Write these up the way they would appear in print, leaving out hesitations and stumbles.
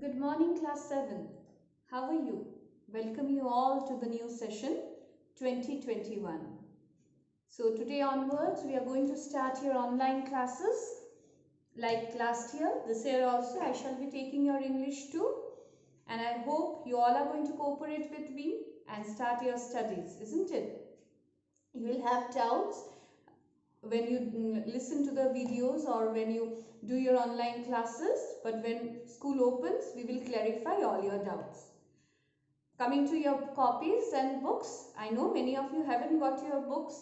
Good morning, class 7. How are you? Welcome you all to the new session 2021. So today onwards we are going to start your online classes like last year. This year also I shall be taking your English too, and I hope you all are going to cooperate with me and start your studies, isn't it? You will have doubts when you listen to the videos or when you do your online classes, but when school opens we will clarify all your doubts. Coming to your copies and books, I know many of you haven't got your books.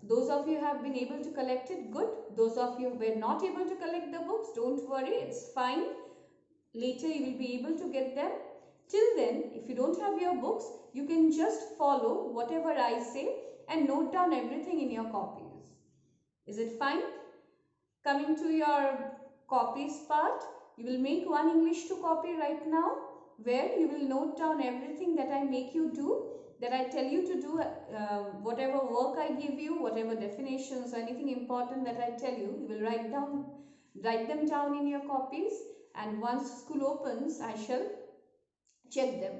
Those of you have been able to collect it, good. Those of you who were not able to collect the books, don't worry, it's fine. Later you will be able to get them. Till then, if you don't have your books, you can just follow whatever I say and note down everything in your copies. Is it fine? Coming to your copies part, you will make one English 2 copy right now, where you will note down everything that I make you do, that I tell you to do, whatever work I give you, whatever definitions or anything important that I tell you, you will write them down in your copies, and once school opens, I shall check them.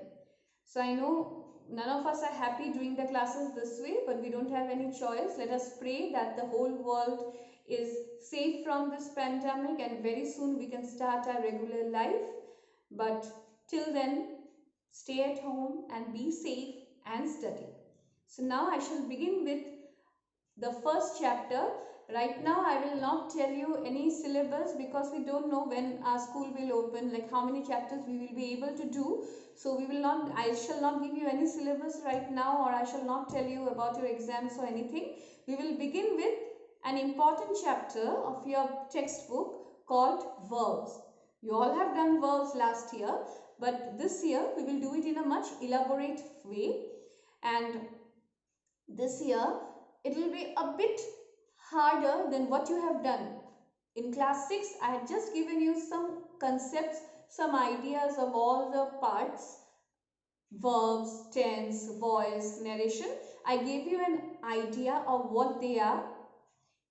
So I know none of us are happy doing the classes this way, but we don't have any choice. Let us pray that the whole world is safe from this pandemic and very soon we can start our regular life. But till then, stay at home and be safe and study. So now I shall begin with the first chapter. Right now I will not tell you any syllabus because we don't know when our school will open, like how many chapters we will be able to do. So I shall not give you any syllabus right now, or I shall not tell you about your exams or anything. We will begin with an important chapter of your textbook called verbs. You all have done verbs last year, but this year we will do it in a much elaborate way, and this year it will be a bit harder than what you have done. In class 6, I had just given you some concepts, some ideas of all the parts, verbs, tense, voice, narration. I gave you an idea of what they are.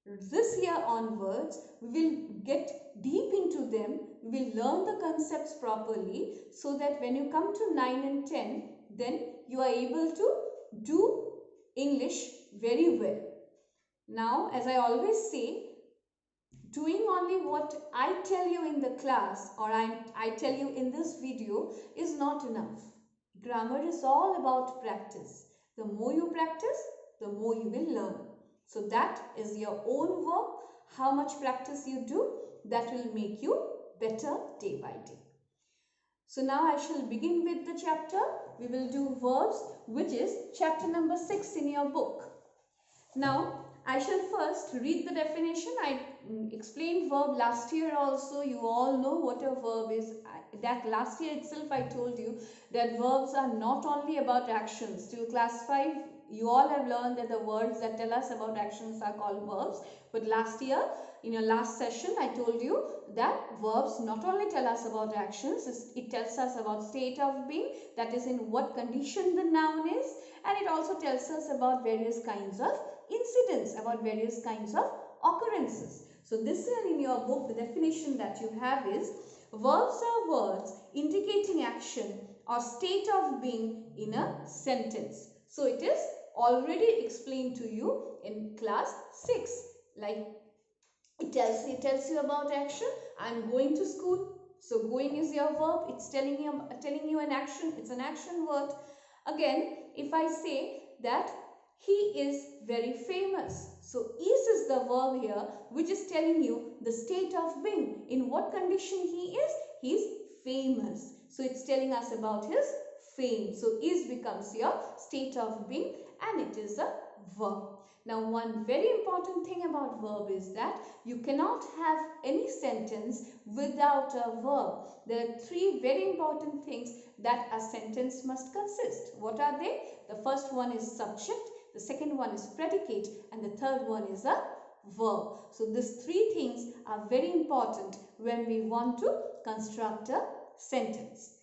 This year onwards, we will get deep into them. We will learn the concepts properly so that when you come to 9 and 10, then you are able to do English very well. Now, as I always say, doing only what I tell you in the class or I tell you in this video is not enough. Grammar is all about practice. The more you practice, the more you will learn. So that is your own work. How much practice you do, that will make you better day by day. So now I shall begin with the chapter. We will do verbs, which is chapter number 6 in your book. Now, I shall first read the definition. I explained verb last year also. You all know what a verb is. That last year itself I told you that verbs are not only about actions. Till class 5, you all have learned that the words that tell us about actions are called verbs. But last year, in your last session, I told you that verbs not only tell us about actions, it tells us about state of being, that is in what condition the noun is, and it also tells us about various kinds of incidents, about various kinds of occurrences. So this year in your book, the definition that you have is, verbs are words indicating action or state of being in a sentence. So it is already explained to you in class 6. Like it tells you about action. I'm going to school. So going is your verb. It's telling you an action. It's an action word. Again, if I say that he is very famous. So is the verb here, which is telling you the state of being. In what condition he is? He is famous. So it's telling us about his fame. So is becomes your state of being and it is a verb. Now one very important thing about verb is that you cannot have any sentence without a verb. There are 3 very important things that a sentence must consist. What are they? The first one is subject, the second one is predicate, and the third one is a verb. So these 3 things are very important when we want to construct a sentence.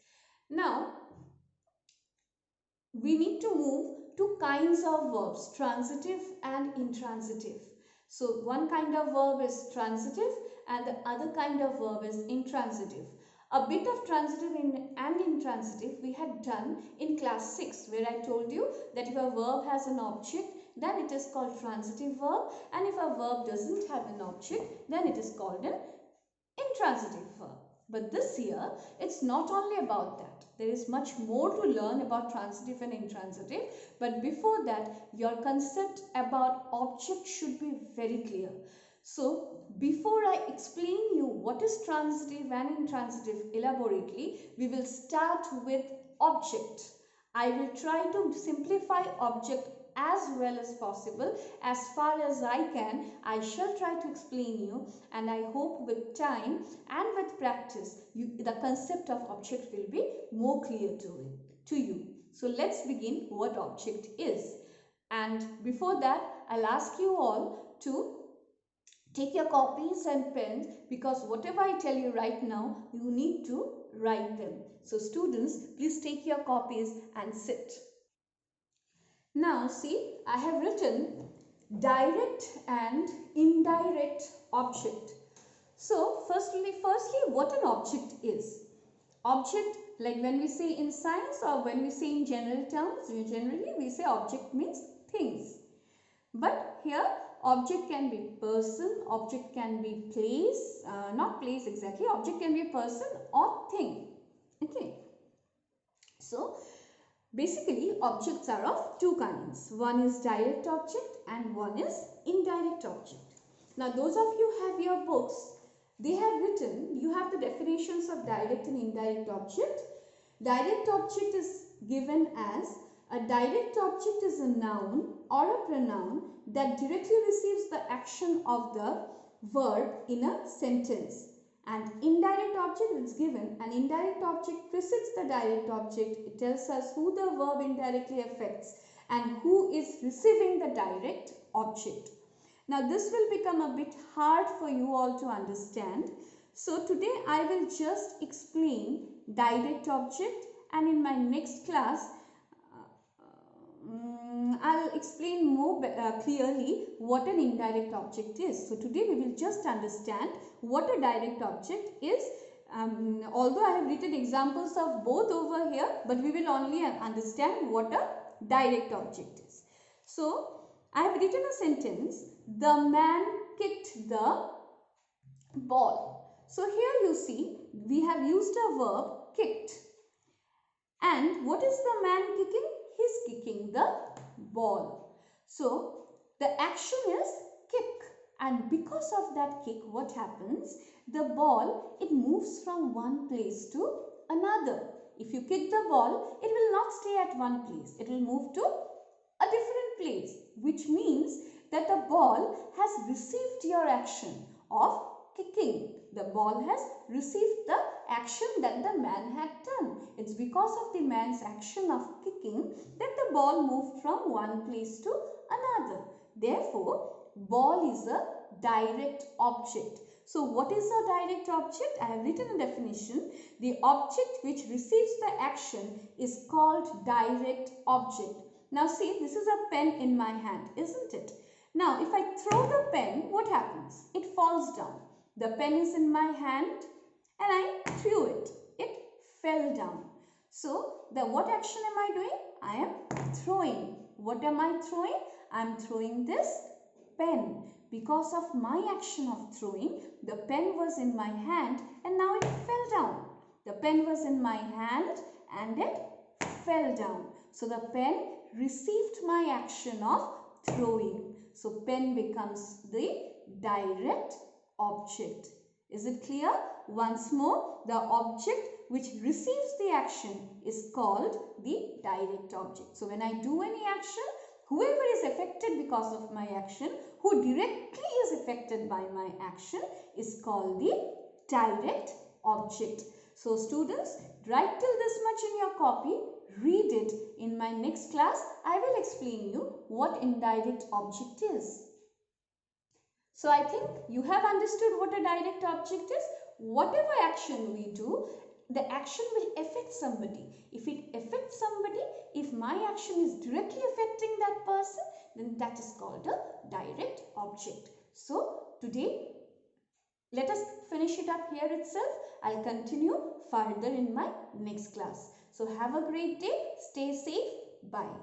Now, we need to move to kinds of verbs, transitive and intransitive. So one kind of verb is transitive and the other kind of verb is intransitive. A bit of transitive and intransitive we had done in class 6, where I told you that if a verb has an object, then it is called transitive verb, and if a verb doesn't have an object, then it is called an intransitive verb. But this year, it's not only about that. There is much more to learn about transitive and intransitive. But before that, your concept about object should be very clear. So, before I explain you what is transitive and intransitive elaborately, we will start with object. I will try to simplify object as well as possible. As far as I can, I shall try to explain you, and I hope with time and with practice, the concept of object will be more clear to you. So let's begin what object is. And before that, I'll ask you all to take your copies and pens, because whatever I tell you right now, you need to write them. So students, please take your copies and sit. Now see, I have written direct and indirect object. So firstly, what an object is. Object, like when we say in science or when we say in general terms, generally we say object means things. But here object can be person, object can be place, not place exactly, object can be a person or thing. Okay. So basically, objects are of two kinds. One is direct object and one is indirect object. Now, those of you who have your books, they have written, you have the definitions of direct and indirect object. Direct object is given as a direct object is a noun or a pronoun that directly receives the action of the verb in a sentence. And indirect object is given, an indirect object precedes the direct object. It tells us who the verb indirectly affects and who is receiving the direct object. Now this will become a bit hard for you all to understand. So today I will just explain direct object, and in my next class I'll explain more clearly what an indirect object is. So today we will just understand what a direct object is. Although I have written examples of both over here, but we will only understand what a direct object is. So I have written a sentence, the man kicked the ball. So here you see we have used a verb kicked. And what is the man kicking? He's kicking the ball. So the action is kick, and because of that kick, what happens? The ball, it moves from one place to another. If you kick the ball, it will not stay at one place. It will move to a different place, which means that the ball has received your action of kicking. The ball has received the action that the man had done. It's because of the man's action of kicking that the ball moved from one place to another. Therefore, ball is a direct object. So what is a direct object? I have written a definition. The object which receives the action is called direct object. Now see, this is a pen in my hand, isn't it? Now if I throw the pen, what happens? It falls down. The pen is in my hand and I threw it. It fell down. So what action am I doing? I am throwing. What am I throwing? I am throwing this pen. Because of my action of throwing, the pen was in my hand and now it fell down. The pen was in my hand and it fell down. So the pen received my action of throwing. So pen becomes the direct object. Is it clear? Once more, the object which receives the action is called the direct object. So when I do any action, whoever is affected because of my action, who directly is affected by my action, is called the direct object. So students, write till this much in your copy, read it. In my next class, I will explain you what indirect object is. So I think you have understood what a direct object is. Whatever action we do, the action will affect somebody. If it affects somebody, if my action is directly affecting that person, then that is called a direct object. So today Let us finish it up here itself. I'll continue further in my next class. So have a great day. Stay safe. Bye.